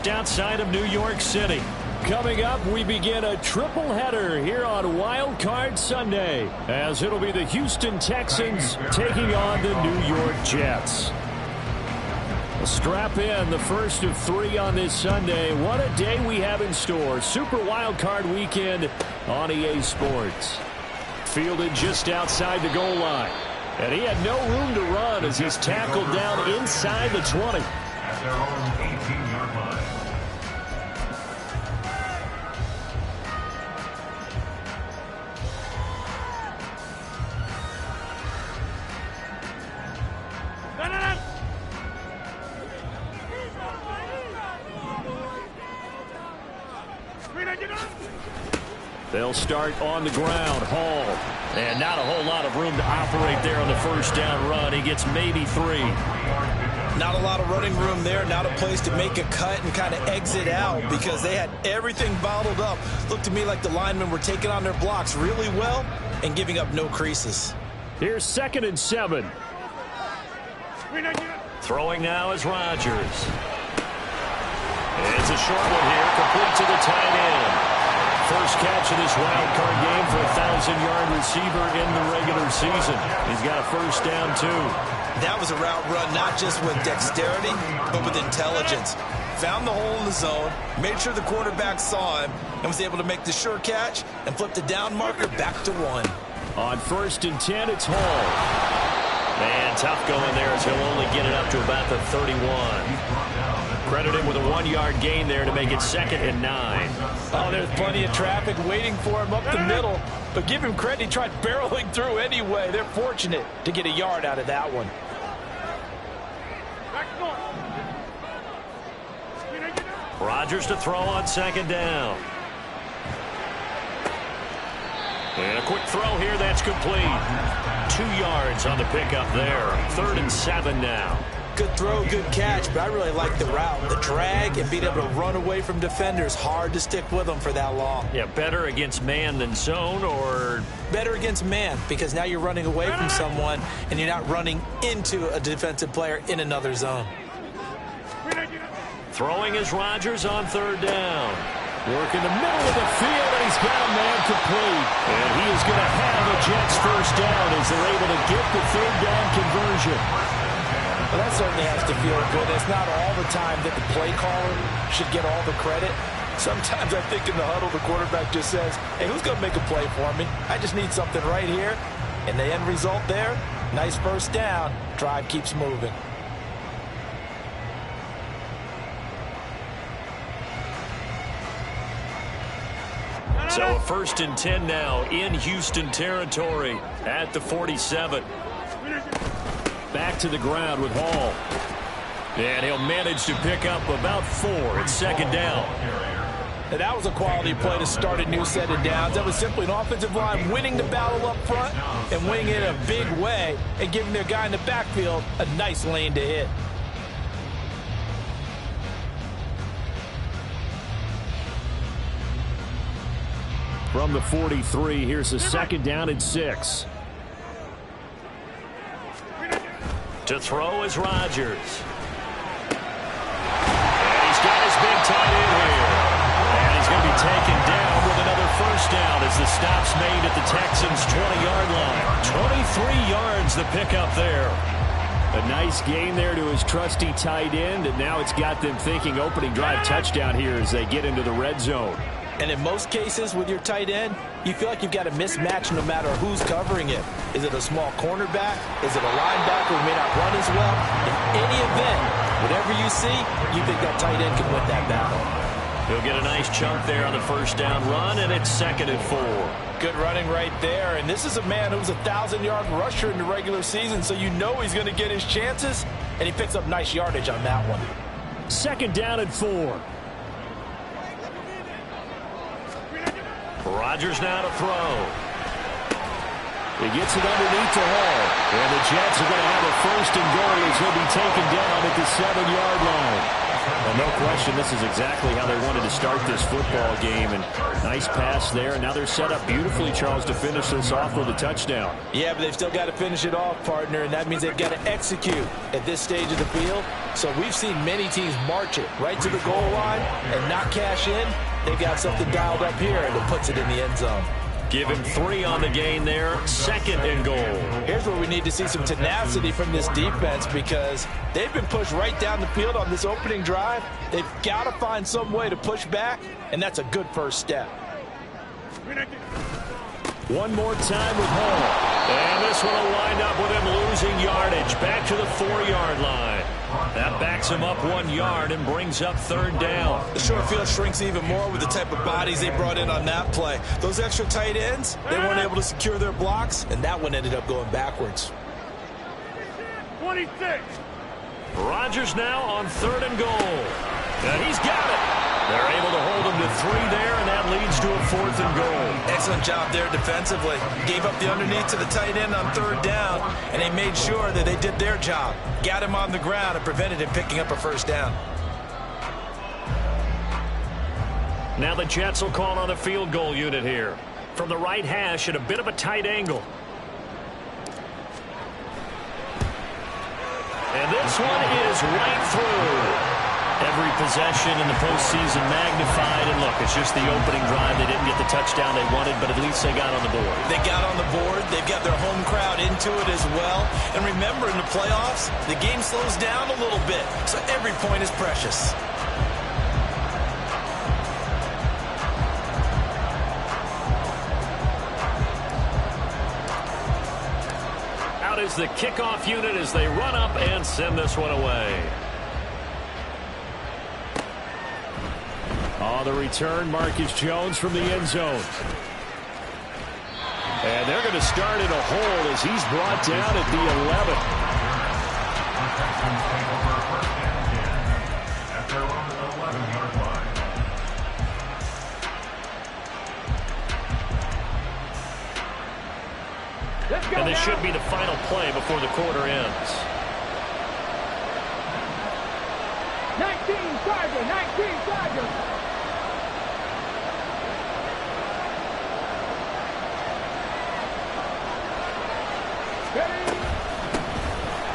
Outside of New York City. Coming up, we begin a triple header here on Wild Card Sunday, as it'll be the Houston Texans taking on the New York Jets. Strap in, the first of 3 on this Sunday. What a day we have in store. Super Wild Card weekend on EA Sports. Fielded just outside the goal line. And he had no room to run as he's tackled down inside the 20. At their own 18-yard line. They'll start on the ground. Hall. And not a whole lot of room to operate there on the first down run. He gets maybe 3. Not a lot of running room there. Not a place to make a cut and kind of exit out because they had everything bottled up. Looked to me like the linemen were taking on their blocks really well and giving up no creases. Here's 2nd and 7. Throwing now is Rodgers. It's a short one here, complete to the tight end. First catch of this wild card game for a 1,000-yard receiver in the regular season. He's got a first down, too. That was a route run not just with dexterity, but with intelligence. Found the hole in the zone, made sure the quarterback saw him, and was able to make the sure catch and flip the down marker back to 1. On 1st and 10, it's Hall. Man, tough going there as he'll only get it up to about the 31. Credit him with a 1-yard gain there to make it 2nd and 9. Oh, there's plenty of traffic waiting for him up the middle. But give him credit, he tried barreling through anyway. They're fortunate to get a yard out of that one. Rodgers to throw on 2nd down. And a quick throw here, that's complete. 2 yards on the pickup there. 3rd and 7 now. Good throw, good catch, but I really like the route. The drag and being able to run away from defenders, hard to stick with them for that long. Yeah, better against man than zone, or? Better against man, because now you're running away from someone and you're not running into a defensive player in another zone. Throwing is Rodgers on 3rd down. Work in the middle of the field, and he's got a man complete. And he is going to have a Jets first down as they're able to get the 3rd down conversion. Well, that certainly has to feel good. It's not all the time that the play caller should get all the credit. Sometimes I think in the huddle, the quarterback just says, hey, who's going to make a play for me? I just need something right here. And the end result there, nice first down. Drive keeps moving. So a 1st and 10 now in Houston territory at the 47. Back to the ground with Hall. And he'll manage to pick up about 4. It's 2nd down. And that was a quality play to start a new set of downs. That was simply an offensive line winning the battle up front and winning it in a big way and giving their guy in the backfield a nice lane to hit. From the 43, here's a 2nd down and 6. To throw is Rodgers. And he's got his big tight end here. And he's going to be taken down with another first down as the stop's made at the Texans' 20-yard line. 23 yards the pickup there. A nice gain there to his trusty tight end, and now it's got them thinking opening drive touchdown here as they get into the red zone. And in most cases with your tight end, you feel like you've got a mismatch no matter who's covering it. Is it a small cornerback? Is it a linebacker who may not run as well? In any event, whatever you see, you think that tight end can win that battle. He'll get a nice chunk there on the first down run, and it's 2nd and 4. Good running right there. And this is a man who's a 1,000-yard rusher in the regular season, so you know he's going to get his chances, and he picks up nice yardage on that one. 2nd down and 4. Rodgers now to throw. He gets it underneath to Hall. And the Jets are going to have a 1st and goal as he'll be taken down at the 7-yard line. Well, no question, this is exactly how they wanted to start this football game. And nice pass there. And now they're set up beautifully, Charles, to finish this off with a touchdown. Yeah, but they've still got to finish it off, partner, and that means they've got to execute at this stage of the field. So we've seen many teams march it right to the goal line and not cash in. They've got something dialed up here, and it puts it in the end zone. Give him 3 on the gain there. 2nd and goal. Here's where we need to see some tenacity from this defense because they've been pushed right down the field on this opening drive. They've got to find some way to push back, and that's a good first step. One more time with Hall. And this one will wind up with him losing yardage. Back to the 4-yard line. That backs him up 1 yard and brings up 3rd down. The short field shrinks even more with the type of bodies they brought in on that play. Those extra tight ends, they weren't able to secure their blocks, and that one ended up going backwards. 26. Rodgers now on 3rd and goal. And he's got it. They're able to hold him to 3 there, and that leads to a 4th and goal. Excellent job there defensively. Gave up the underneath to the tight end on 3rd down, and they made sure that they did their job. Got him on the ground and prevented him picking up a 1st down. Now the Jets will call on a field goal unit here. From the right hash at a bit of a tight angle. And this one is right through. Every possession in the postseason magnified. And look, it's just the opening drive. They didn't get the touchdown they wanted, but at least they got on the board. They got on the board. They've got their home crowd into it as well. And remember, in the playoffs, the game slows down a little bit. So every point is precious. Out is the kickoff unit as they run up and send this one away. On the return, Marcus Jones from the end zone. And they're going to start in a hold as he's brought down at the 11. And this should be the final play before the quarter ends. 19 Chargers, 19 Chargers.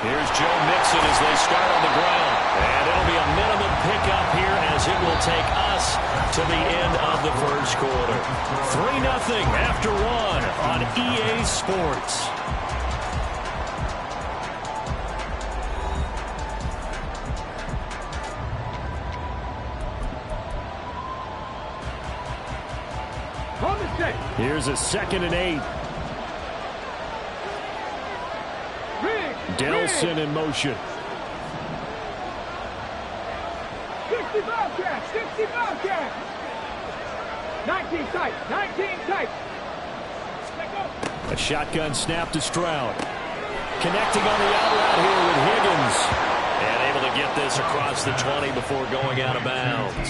Here's Joe Mixon as they start on the ground. And it'll be a minimum pickup here as it will take us to the end of the first quarter. 3-0 after 1 on EA Sports. Here's a 2nd and 8. Delson in motion. 65 catch, 65 catch. 19 tight, 19 tight. A shotgun snap to Stroud. Connecting on the out route here with Higgins. And able to get this across the 20 before going out of bounds.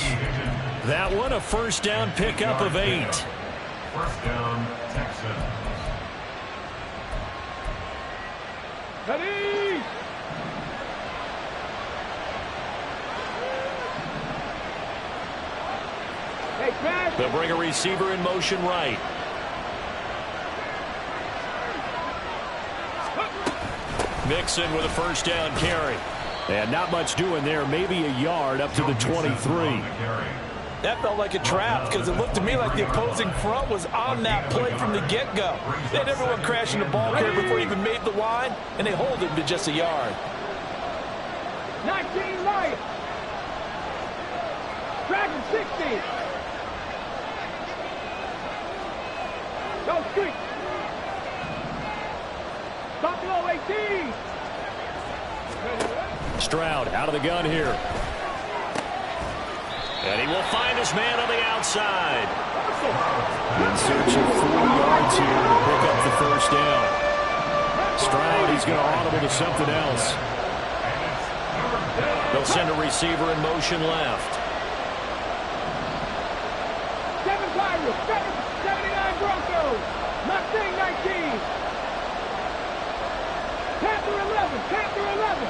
That one a 1st down pickup of 8. 1st down, Texans. Ready! Hey, Chris. They'll bring a receiver in motion right. Mixon with a 1st down carry. And not much doing there. Maybe a yard up to the 23. That felt like a trap because it looked to me like the opposing front was on that play from the get-go. They had everyone crashing the ball carrier before he even made the line, and they hold him to just a yard. 19 right. Dragon 60. Go street. Buffalo 18. Stroud out of the gun here. And he will find his man on the outside. In search of 4 yards here to pick up the 1st down. Stroud, he's going to audible to something else. They'll send a receiver in motion left. 7 Pirates, 79 Broncos, Mustang 19. Panther 11, Panther 11.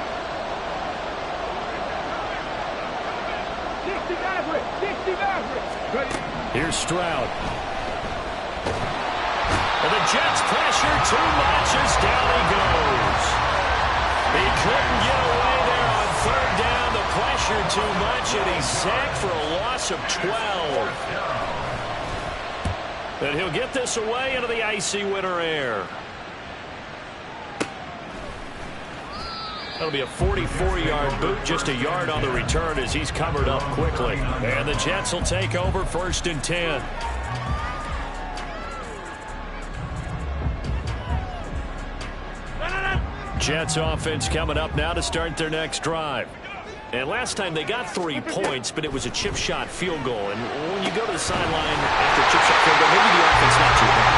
Here's Stroud. And the Jets pressure too much as down he goes. He couldn't get away there on third down. The pressure too much, and he's sacked for a loss of 12. And he'll get this away into the icy winter air. That'll be a 44-yard boot, just a yard on the return as he's covered up quickly. And the Jets will take over 1st and 10. Jets offense coming up now to start their next drive. And last time they got 3 points, but it was a chip shot field goal. And when you go to the sideline after a chip shot field goal, maybe the offense not too bad.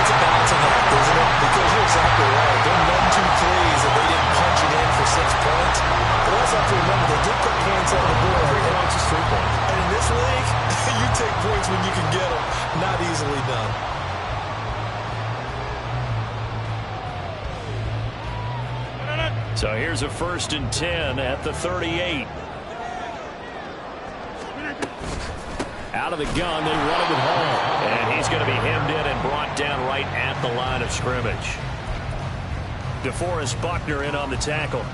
It's a balancing act, isn't it? Because you're exactly right. They're 1-2-3s, and they didn't punch it in for 6 points. But also have to remember, they did put points on the board. 3 points is 3 points. And in this league, you take points when you can get them. Not easily done. So here's a 1st and 10 at the 38. Out of the gun, they run it with Hall. And he's going to be hemmed in and brought down right at the line of scrimmage. DeForest Buckner in on the tackle.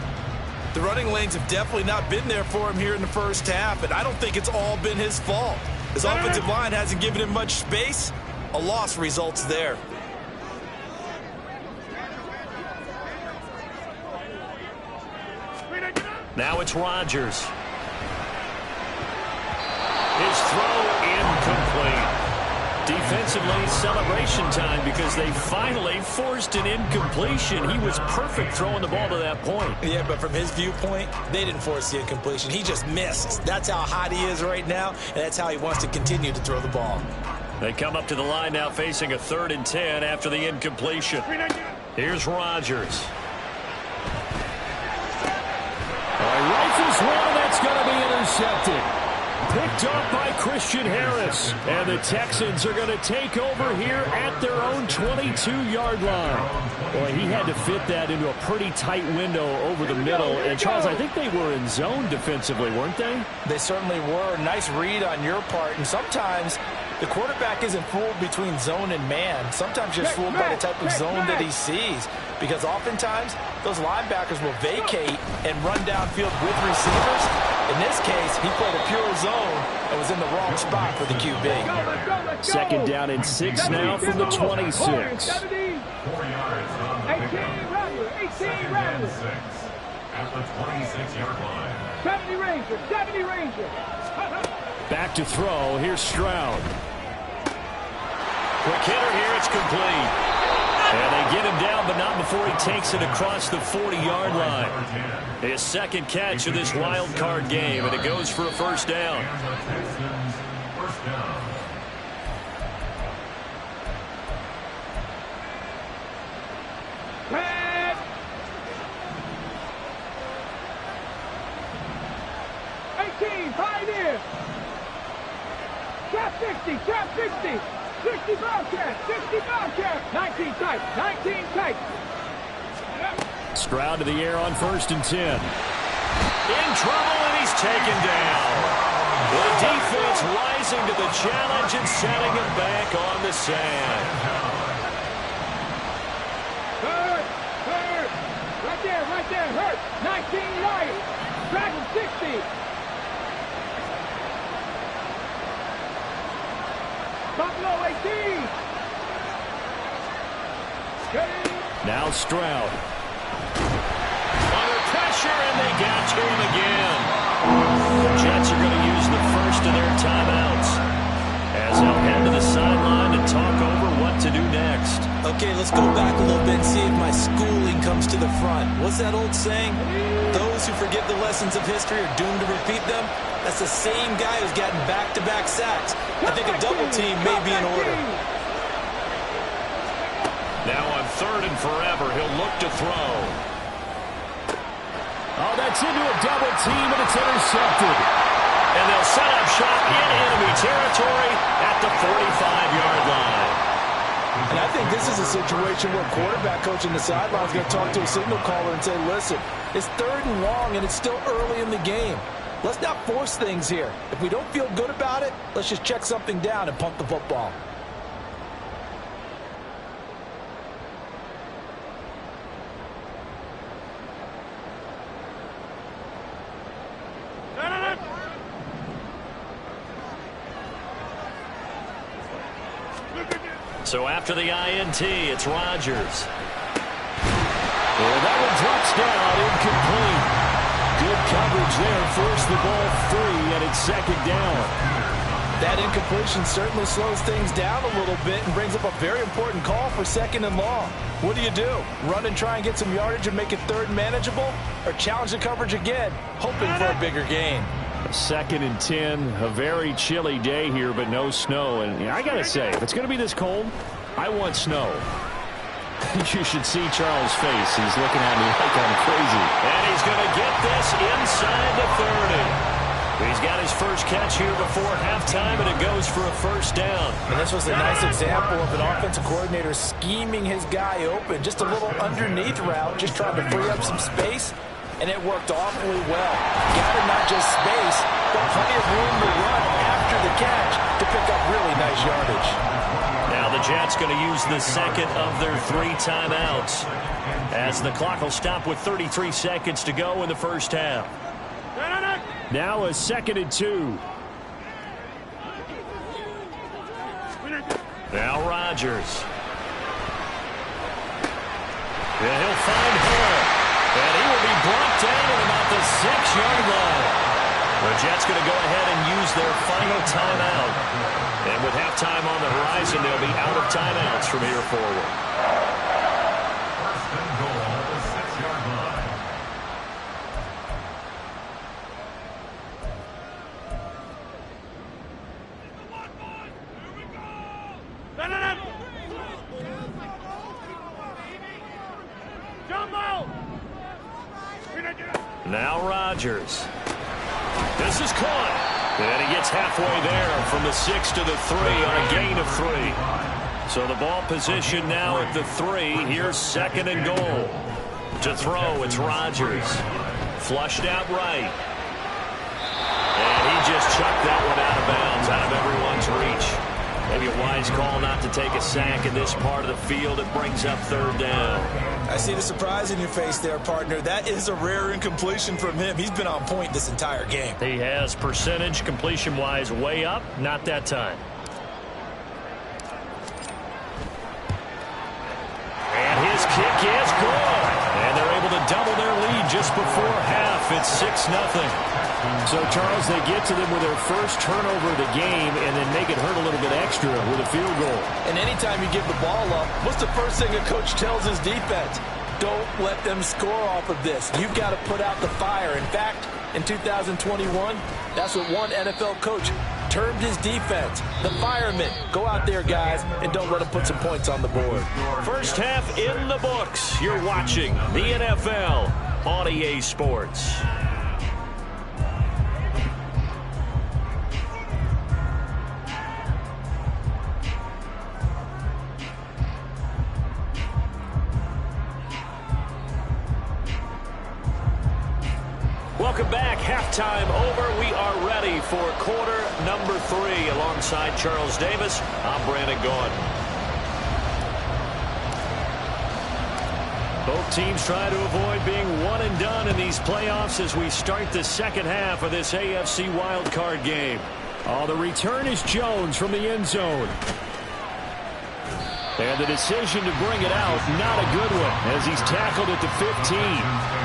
The running lanes have definitely not been there for him here in the first half, and I don't think it's all been his fault. His offensive line hasn't given him much space. A loss results there. Now it's Rodgers. His throw incomplete. Defensively, celebration time because they finally forced an incompletion. He was perfect throwing the ball to that point. Yeah, but from his viewpoint, they didn't force the incompletion. He just missed. That's how hot he is right now, and that's how he wants to continue to throw the ball. They come up to the line now facing a 3rd and 10 after the incompletion. Here's Rodgers. Rifles one, that's going to be intercepted. Picked up by Christian Harris. And the Texans are going to take over here at their own 22-yard line. Boy, he had to fit that into a pretty tight window over the middle. And, Charles, I think they were in zone defensively, weren't they? They certainly were. Nice read on your part. And sometimes the quarterback isn't fooled between zone and man. Sometimes you're fooled by the type of zone that he sees. Because oftentimes, those linebackers will vacate and run downfield with receivers. In this case, he played a pure zone and was in the wrong spot for the QB. 2nd down and 6 now from the 26. 4 yards on the 18 Rattler. At the 26-yard line. 70 Ranger. Back to throw. Here's Stroud. Quick hitter here. It's complete. And they get him down, but not before he takes it across the 40-yard line. His 2nd catch of this wild card game, and it goes for a 1st down. First down. Red. 18, pioneer. Trap 60. 60 Bobcat, 60 Bobcat, 19 tight, 19 tight. Stroud to the air on 1st and 10. In trouble, and he's taken down. The defense rising to the challenge and setting him back on the sand. Hurt. Right there, hurt. 19 Lions, Dragon 60. Buffalo 18. Now Stroud. Under pressure, and they got to him again. The Jets are going to use the first of their timeouts as they'll head to the sideline to talk over what to do next. Okay, let's go back a little bit and see if my schooling comes to the front. What's that old saying? Those who forget the lessons of history are doomed to repeat them. That's the same guy who's gotten back-to-back sacks. I think a double team may be in order. Now on 3rd and forever, he'll look to throw. Oh, that's into a double team, and it's intercepted. And they'll set up shop in enemy territory at the 45-yard line. And I think this is a situation where quarterback coach in the sideline is going to talk to a signal caller and say, listen, it's 3rd and long, and it's still early in the game. Let's not force things here. If we don't feel good about it, let's just check something down and punt the football. So after the INT, it's Rodgers. And that one drops down, incomplete. Good coverage there, forced the ball free, and it's second down. That incompletion certainly slows things down a little bit and brings up a very important call for second and long. What do? Run and try and get some yardage and make it third and manageable? Or challenge the coverage again, hoping for a bigger gain? Second and 10, a very chilly day here, but no snow. And I got to say, if it's going to be this cold, I want snow. You should see Charles' face. He's looking at me like I'm crazy. And he's going to get this inside the 30. He's got his first catch here before halftime, and it goes for a first down. And this was a nice example of an offensive coordinator scheming his guy open. Just a little underneath route, just trying to free up some space. And it worked awfully well. Got him not just space, but plenty of room to run after the catch to pick up really nice yardage. Now the Jets going to use the second of their 3 timeouts as the clock will stop with 33 seconds to go in the first half. Now a second and 2. Now Rodgers. And he'll find Hall. And he will be brought down at about the 6-yard line. The Jets going to go ahead and use their final timeout. And with halftime on the horizon, they'll be out of timeouts from here forward. First and goal at the 6-yard line. Now Rodgers. This is caught. And he gets halfway there from the 6 to the 3 on a gain of 3. So the ball position now at the 3. Here's second and goal. To throw, it's Rodgers. Flushed out right. And he just chucked that one out of bounds, out of everyone's reach. Maybe a wise call not to take a sack in this part of the field. It brings up third down. I see the surprise in your face there, partner. That is a rare incompletion from him. He's been on point this entire game. He has percentage completion-wise way up. Not that time. And his kick is good. And they're able to double their lead just before half. It's 6-0. So, Charles, they get to them with their first turnover of the game and then make it hurt a little bit extra with a field goal. And anytime you give the ball up, what's the first thing a coach tells his defense? Don't let them score off of this. You've got to put out the fire. In fact, in 2021, that's what one NFL coach termed his defense. The firemen. Go out there, guys, and don't let them put some points on the board. First half in the books. You're watching the NFL on EA Sports. Welcome back. Halftime over. We are ready for quarter number 3. Alongside Charles Davis, I'm Brandon Gaudin. Both teams try to avoid being one and done in these playoffs as we start the second half of this AFC wildcard game. Oh, the return is Jones from the end zone. And the decision to bring it out, not a good one, as he's tackled at the 15.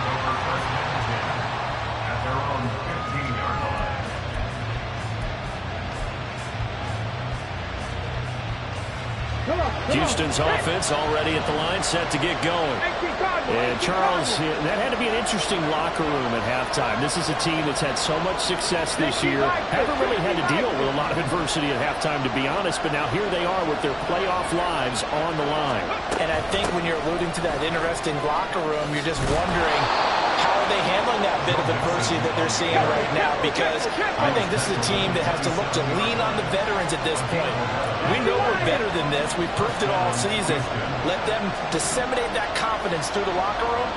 Houston's offense already at the line, set to get going. And Charles, that had to be an interesting locker room at halftime. This is a team that's had so much success this year. Haven't really had to deal with a lot of adversity at halftime, to be honest. But now here they are with their playoff lives on the line. And I think when you're alluding to that interesting locker room, you're just wondering, how are they handling that bit of adversity that they're seeing right now? Because I think this is a team that has to look to lean on the veterans at this point. We know we're better than this. We've proved it all season. Let them disseminate that confidence through the locker room,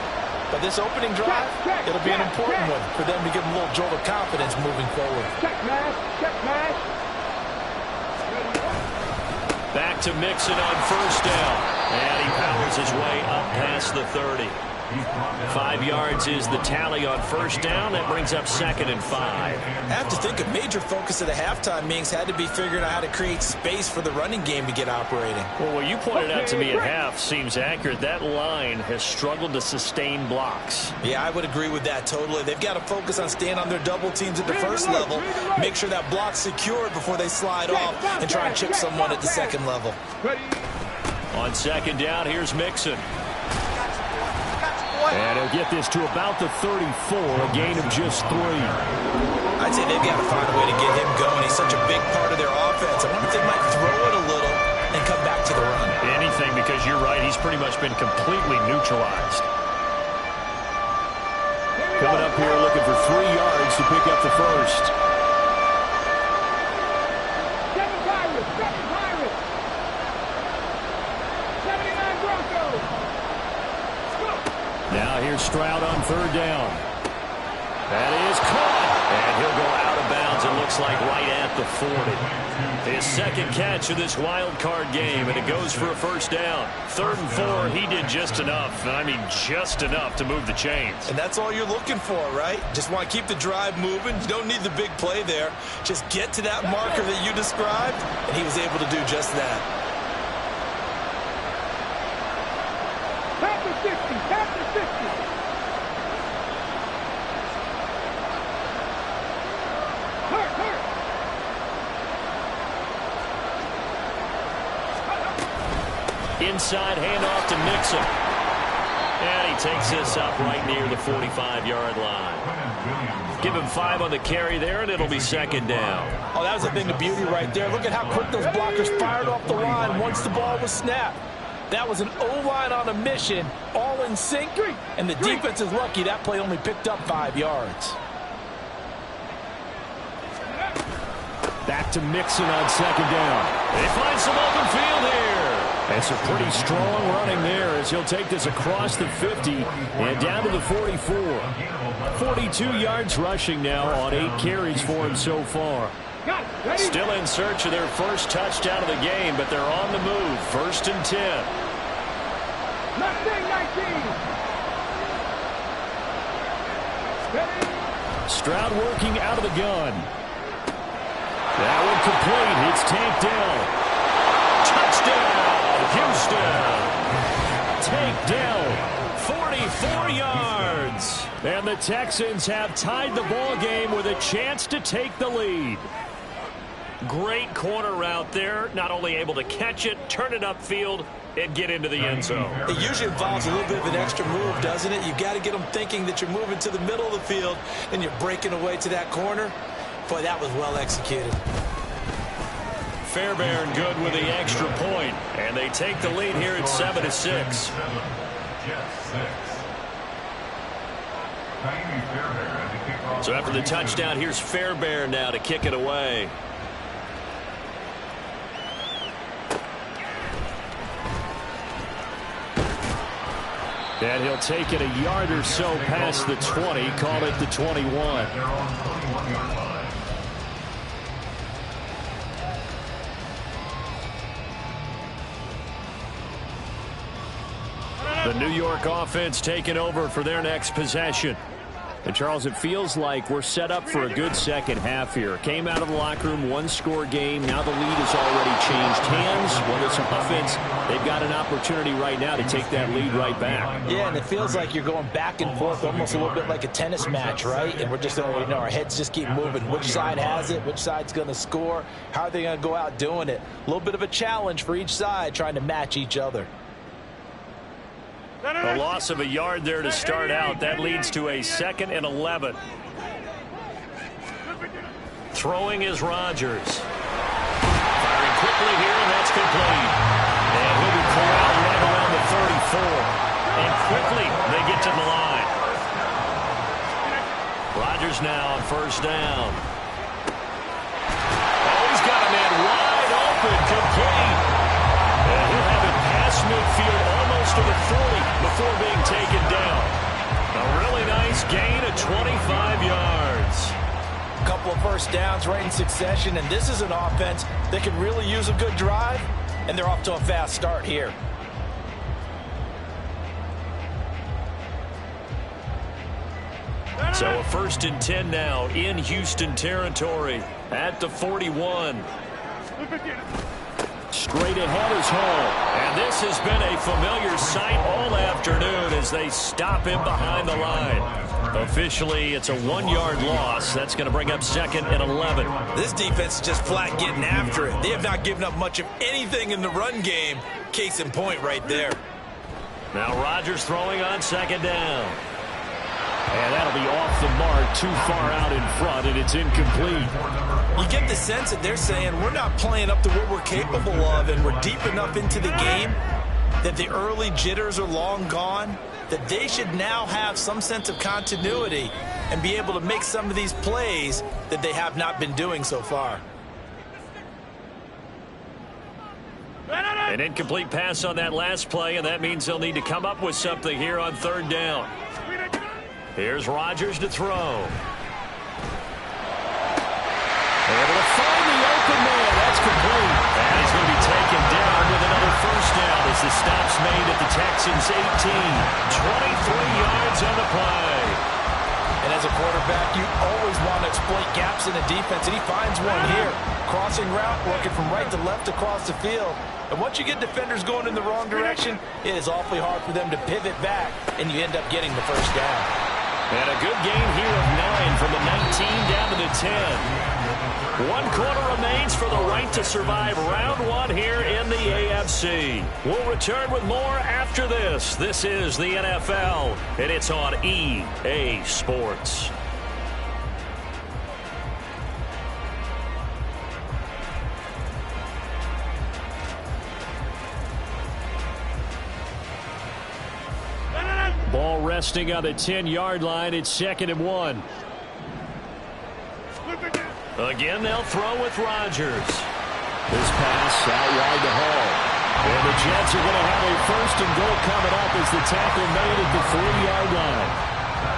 But this opening drive, it'll be an important one for them to give them a little jolt of confidence moving forward. Check mash, check mash. Back to Mixon on first down. And he powers his way up past the 30. 5 yards is the tally on first down. That brings up 2nd and 5. I have to think a major focus of the halftime meetings had to be figuring out how to create space for the running game to get operating. Well, what you pointed out to me at half seems accurate. That line has struggled to sustain blocks. Yeah, I would agree with that totally. They've got to focus on staying on their double teams at the first level, make sure that block's secured before they slide off and try and chip someone at the second level. On second down, here's Mixon. And he'll get this to about the 34, a gain of just 3. I'd say they've got to find a way to get him going. He's such a big part of their offense. I wonder if they might throw it a little and come back to the run. Anything, because you're right, he's pretty much been completely neutralized. Coming up here looking for 3 yards to pick up the first. Now here's Stroud on third down. That is caught. And he'll go out of bounds, it looks like right at the 40. His second catch of this wild card game, and it goes for a first down. 3rd and 4, he did just enough. I mean, just enough to move the chains. And that's all you're looking for, right? Just want to keep the drive moving. You don't need the big play there. Just get to that marker that you described, and he was able to do just that. Back to 60, back to 60. Inside handoff to Mixon. And he takes this up right near the 45-yard line. Give him 5 on the carry there, and it'll be 2nd down. Oh, that was a thing of beauty right there. Look at how quick those blockers fired off the line once the ball was snapped. That was an O-line on a mission, all in sync, and the defense is lucky that play only picked up 5 yards. Back to Mixon on 2nd down. They find some open field here. It's a pretty strong running there as he'll take this across the 50 and down to the 44. 42 yards rushing now on 8 carries for him so far. Still in search of their first touchdown of the game, but they're on the move. 1st and 10. 19. Stroud working out of the gun. That one complete. It's tanked down. Touchdown, Houston. Take down. 44 yards. And the Texans have tied the ball game with a chance to take the lead. Great corner route there. Not only able to catch it, turn it upfield, and get into the end zone. It usually involves a little bit of an extra move, doesn't it? You've got to get them thinking that you're moving to the middle of the field and you're breaking away to that corner. Boy, that was well executed. Fairbairn good with the extra point, and they take the lead here at 7-6. So after the touchdown, here's Fairbairn now to kick it away. And he'll take it a yard or so past the 20, call it the 21. The New York offense taking over for their next possession. And, Charles, it feels like we're set up for a good second half here. Came out of the locker room, 1-score game. Now the lead has already changed hands. Well, there's some offense. They've got an opportunity right now to take that lead right back. Yeah, and it feels like you're going back and forth almost a little bit like a tennis match, right? And we're just, our heads just keep moving. Which side has it? Which side's going to score? How are they going to go out doing it? A little bit of a challenge for each side trying to match each other. A loss of a yard there to start out. That leads to a 2nd and 11. Throwing is Rodgers. Firing quickly here, and that's complete. And he'll be corralled right around the 34. And quickly they get to the line. Rodgers now on first down. Oh, he's got a man wide open, complete. And he'll have it past midfield almost to the 40 before being taken down. 25 yards. A couple of first downs right in succession, and this is an offense that can really use a good drive, and they're off to a fast start here. So a 1st and 10 now in Houston territory at the 41. Straight ahead is Hall. And this has been a familiar sight all afternoon as they stop him behind the line. Officially, it's a 1-yard loss. That's going to bring up 2nd and 11. This defense is just flat getting after it. They have not given up much of anything in the run game. Case in point right there. Now Rodgers throwing on 2nd down. And that'll be off the mark, too far out in front, and it's incomplete. You get the sense that they're saying we're not playing up to what we're capable of, and we're deep enough into the game that the early jitters are long gone, that they should now have some sense of continuity and be able to make some of these plays that they have not been doing so far. An incomplete pass on that last play, and that means they'll need to come up with something here on 3rd down. Here's Rodgers to throw. Able to find the open man. That's complete. And he's going to be taken down with another 1st down as the stop's made at the Texans' 18. 23 yards on the play. And as a quarterback, you always want to exploit gaps in the defense, and he finds one here. Crossing route, working from right to left across the field. And once you get defenders going in the wrong direction, it is awfully hard for them to pivot back, and you end up getting the 1st down. And a good gain here of 9 from the 19 down to the 10. 1 quarter remains for the right to survive round 1 here in the AFC. We'll return with more after this. This is the NFL, and it's on EA Sports. Ball resting on the 10-yard line. It's 2nd and 1. Again, they'll throw with Rodgers. This pass out wide to Hall. And the Jets are going to have a 1st and goal coming up as the tackle made at the 3-yard line.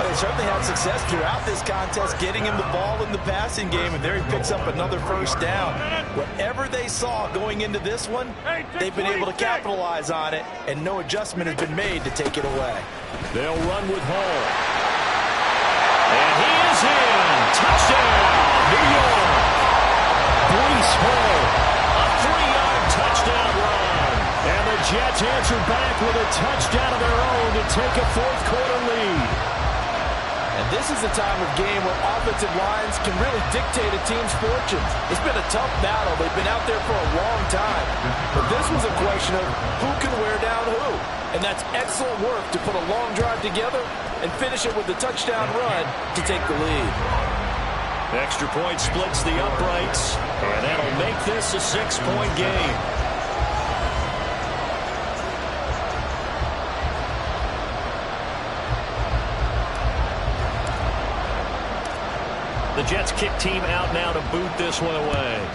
They certainly had success throughout this contest getting him the ball in the passing game, and there he picks up another 1st down. Whatever they saw going into this one, they've been able to capitalize on it, and no adjustment has been made to take it away. They'll run with Hall. And he is in. Touchdown, New York. Breece Hall, a 3-yard touchdown run. And the Jets answer back with a touchdown of their own to take a 4th quarter lead. And this is the time of game where offensive lines can really dictate a team's fortunes. It's been a tough battle. They've been out there for a long time. But this was a question of who can wear down who. And that's excellent work to put a long drive together and finish it with a touchdown run to take the lead. Extra point splits the uprights, and that'll make this a 6-point game. The Jets kick team out now to boot this one away.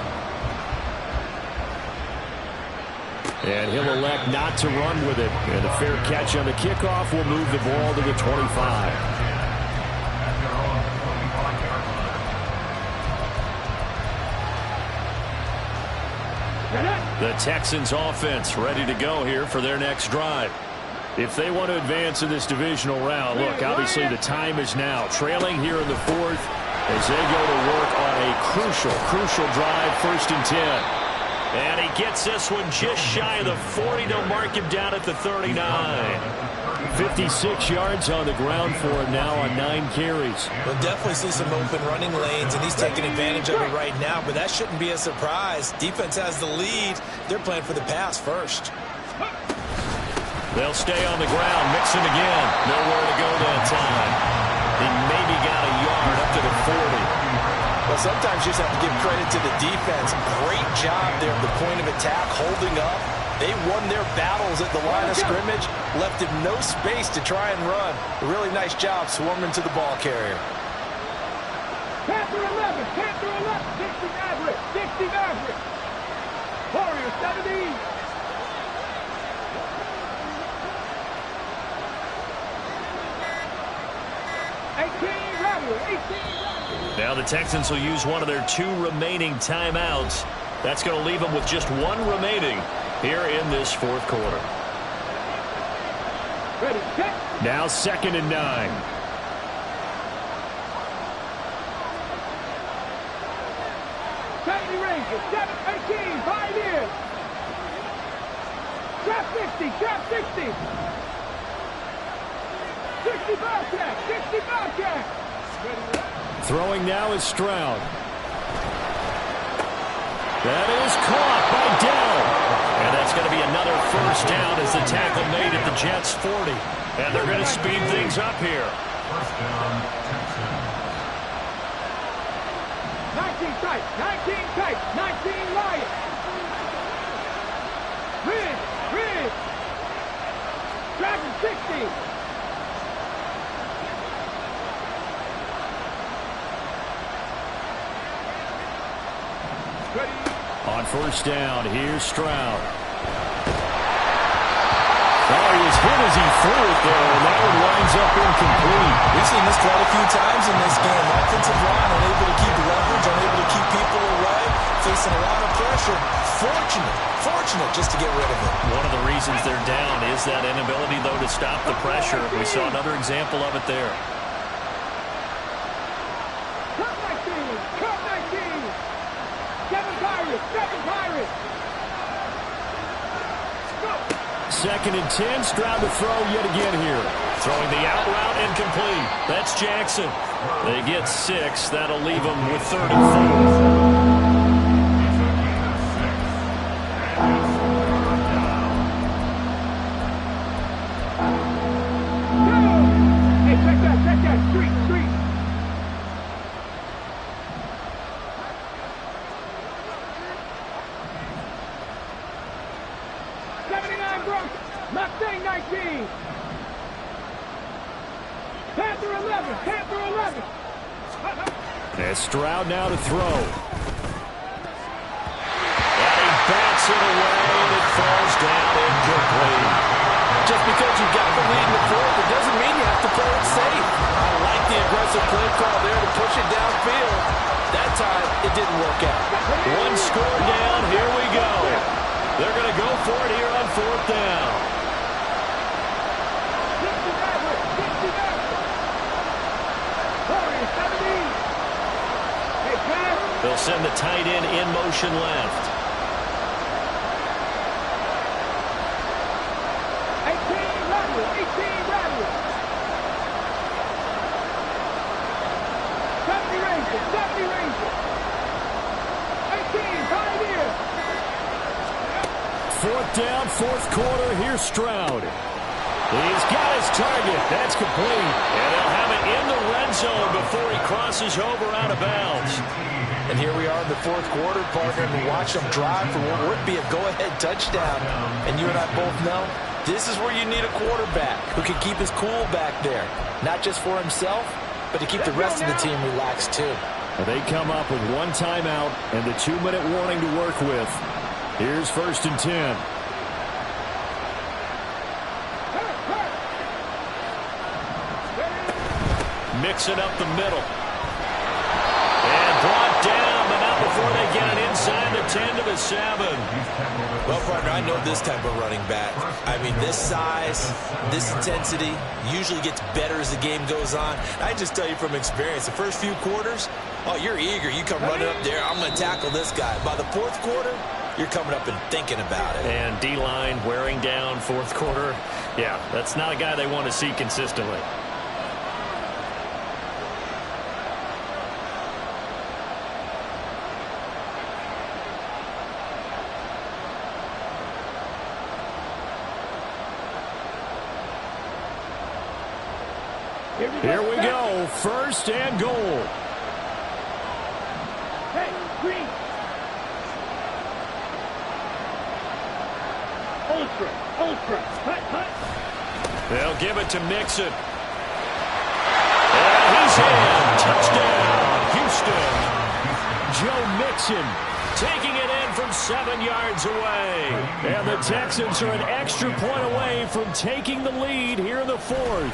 And he'll elect not to run with it. And the fair catch on the kickoff will move the ball to the 25. The Texans offense ready to go here for their next drive. If they want to advance in this divisional round, look, obviously the time is now. Trailing here in the 4th as they go to work on a crucial drive, 1st and 10. And he gets this one just shy of the 40 to mark him down at the 39. 56 yards on the ground for him now on 9 carries. We'll definitely see some open running lanes, and he's taking advantage of it right now, but that shouldn't be a surprise. Defense has the lead. They're playing for the pass first. They'll stay on the ground, mixing again. Nowhere to go that time. He maybe got a yard up to the 40. Well, sometimes you just have to give credit to the defense. Great job there at the point of attack, holding up. They won their battles at the line of scrimmage, left him no space to try and run. A really nice job swarming to the ball carrier. Panther 11, Panther 11, 60 Maverick, 60 Maverick. Warrior 70. Now the Texans will use one of their 2 remaining timeouts. That's going to leave them with just 1 remaining here in this 4th quarter. Ready, set. Now 2nd and 9. Tiny Ranger, 7-18, 5 years. Trap 60, trap 60. 60 Bobcat, 60 Bobcat. Throwing now is Stroud. That is caught by Dell. And that's going to be another 1st down as the tackle made at the Jets' 40. And they're going to speed things up here. 1st down, Texans. 19 tight, 19 tight, 19 Lions. Ridge. Dragon 60. Ready. On 1st down, here's Stroud. Oh, he was hit as he threw it there, and that one winds up incomplete. We've seen this quite a few times in this game. Offensive line unable to keep leverage, unable to keep people away, facing a lot of pressure. Fortunate just to get rid of it. One of the reasons they're down is that inability, though, to stop the pressure. We saw another example of it there. Cut 19. 7 Pirates. Go. 2nd and 10, Stroud to throw yet again here. Throwing the out route incomplete. That's Jackson. They get 6. That'll leave them with 3rd and 4. Check that. Street. 79 Bronx. Mustang 19. Panther 11. And Stroud now to throw. And he bats it away, and it falls down incomplete. Just because you've got the lead in the 4th, it doesn't mean you have to play it safe. I like the aggressive play call there to push it downfield. That time, it didn't work out. 1 score down. Here we go. They're going to go for it here on 4th down. 70. Hey, pass. They'll send the tight end in motion left. 18 Rattler. 70 Ranger. 18, 5 years. 4th down, 4th quarter. Here's Stroud. He's got his target. That's complete. And they'll have it in the red zone before he crosses over out of bounds. And here we are in the 4th quarter, partner, and we watch them drive for what would be a go-ahead touchdown. And you and I both know this is where you need a quarterback who can keep his cool back there. Not just for himself, but to keep the rest of the team relaxed too. Well, they come up with 1 timeout and the 2-minute warning to work with. Here's 1st and 10. Mixing up the middle. And brought down, but not before they get it inside the 10 to the 7. Well, partner, I know this type of running back. I mean, this size, this intensity usually gets better as the game goes on. I just tell you from experience, the first few quarters, oh, you're eager. You come running up there, I'm going to tackle this guy. By the 4th quarter, you're coming up and thinking about it. And D-line wearing down 4th quarter. Yeah, that's not a guy they want to see consistently. Here we go. 1st and goal. Hey, green. Ultra. Hut. They'll give it to Mixon. And he's in. Touchdown, Houston. Joe Mixon taking it in from 7 yards away. And the Texans are an extra point away from taking the lead here in the 4th.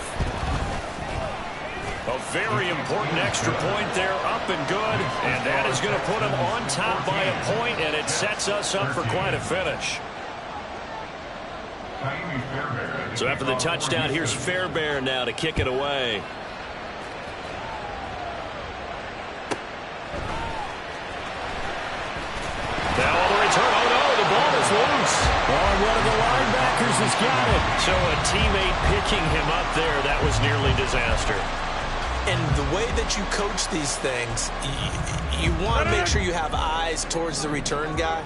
A very important extra point there, up and good. And that is going to put them on top by a point, and it sets us up for quite a finish. So after the touchdown, here's Fairbairn now to kick it away. Now on the return. Oh, no, the ball is loose. Oh, one of the linebackers has got it. So a teammate picking him up there, that was nearly disaster. And the way that you coach these things, you want to make sure you have eyes towards the return guy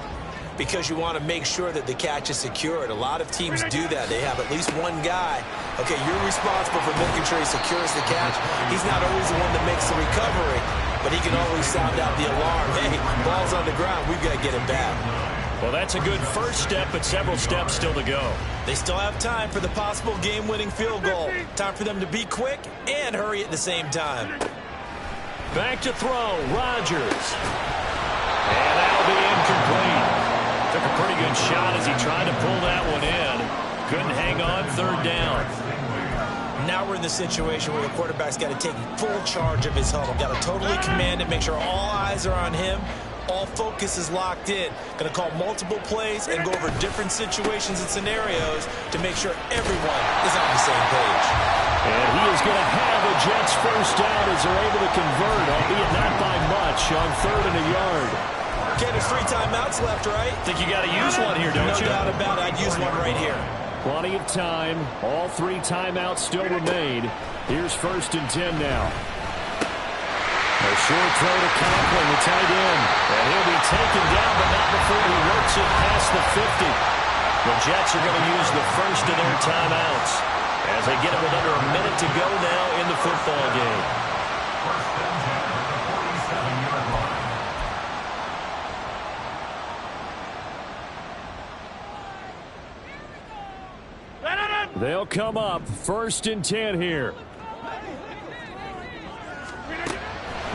because you want to make sure that the catch is secured. A lot of teams do that. They have at least one guy. Okay, you're responsible for making sure he secures the catch. He's not always the one that makes the recovery, but he can always sound out the alarm. Hey, ball's on the ground. We've got to get it back. Well, that's a good first step, but several steps still to go. They still have time for the possible game-winning field goal. Time for them to be quick and hurry at the same time. Back to throw, Rodgers. And that'll be incomplete. Took a pretty good shot as he tried to pull that one in. Couldn't hang on, third down. Now we're in the situation where the quarterback's got to take full charge of his huddle. Got to totally command it, make sure all eyes are on him. All focus is locked in. Going to call multiple plays and go over different situations and scenarios to make sure everyone is on the same page. And he is going to have a Jets first down as they're able to convert, albeit not by much, on 3rd and a yard. Okay, there's 3 timeouts left, right? Think you got to use one here, don't you? No doubt about it. I'd use one right here. Plenty of time. All 3 timeouts still remain. Here's 1st and 10 now. A short throw to Conklin, the tight end. And he'll be taken down, but not before he works it past the 50. The Jets are going to use the first of their timeouts as they get it with under a minute to go now in the football game. They'll come up 1st and 10 here.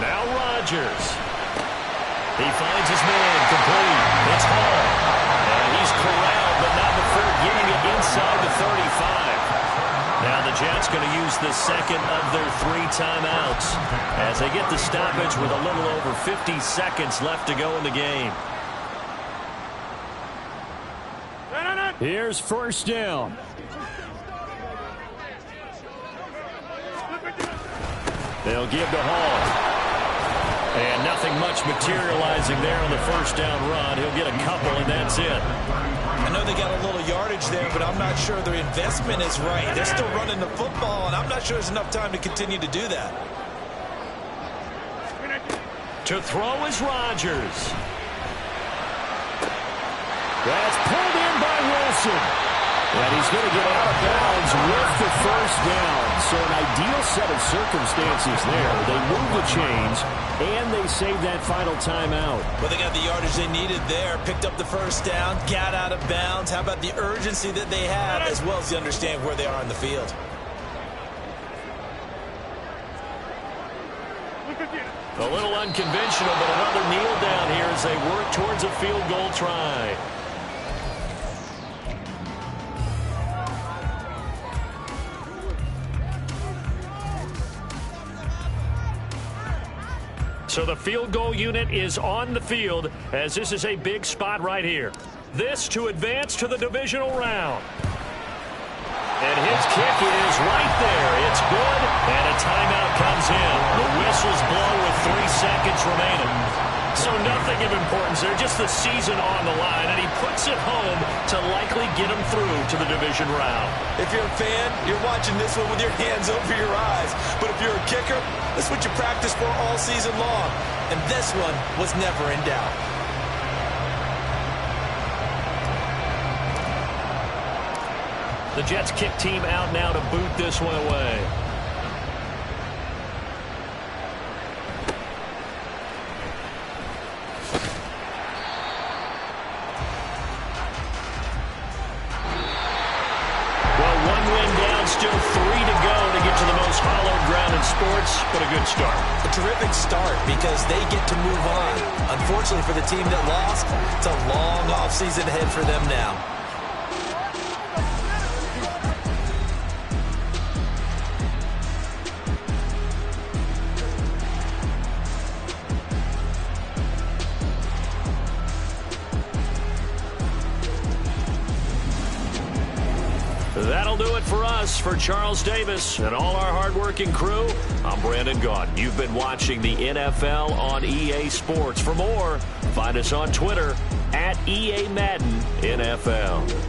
Now Rodgers. He finds his man complete. It's Hall. And he's corralled, but not before getting it inside the 35. Now the Jets going to use the second of their 3 timeouts as they get the stoppage with a little over 50 seconds left to go in the game. Here's 1st down. They'll give to Hall. And nothing much materializing there on the 1st down run. He'll get a couple, and that's it. I know they got a little yardage there, but I'm not sure their investment is right. They're still running the football, and I'm not sure there's enough time to continue to do that. To throw is Rodgers. That's pulled in by Wilson. And he's going to get out of bounds with the 1st down. So an ideal set of circumstances there. They move the chains, and they save that final timeout. Well, they got the yardage they needed there. Picked up the 1st down, got out of bounds. How about the urgency that they have, as well as they understand where they are on the field? A little unconventional, but another kneel down here as they work towards a field goal try. So the field goal unit is on the field as this is a big spot right here. This to advance to the divisional round. And his kick is right there. It's good, and a timeout comes in. The whistles blow with 3 seconds remaining. So nothing of importance there, just the season on the line, and he puts it home to likely get him through to the division round. If you're a fan, you're watching this one with your hands over your eyes. But if you're a kicker, this is what you practice for all season long. And this one was never in doubt. The Jets kick team out now to boot this one away. Still 3 to go to get to the most hallowed ground in sports, but a good start. A terrific start because they get to move on. Unfortunately for the team that lost, it's a long offseason ahead for them now. That'll do it for us. For Charles Davis and all our hardworking crew, I'm Brandon Gaudin. You've been watching the NFL on EA Sports. For more, find us on Twitter @EA Madden NFL.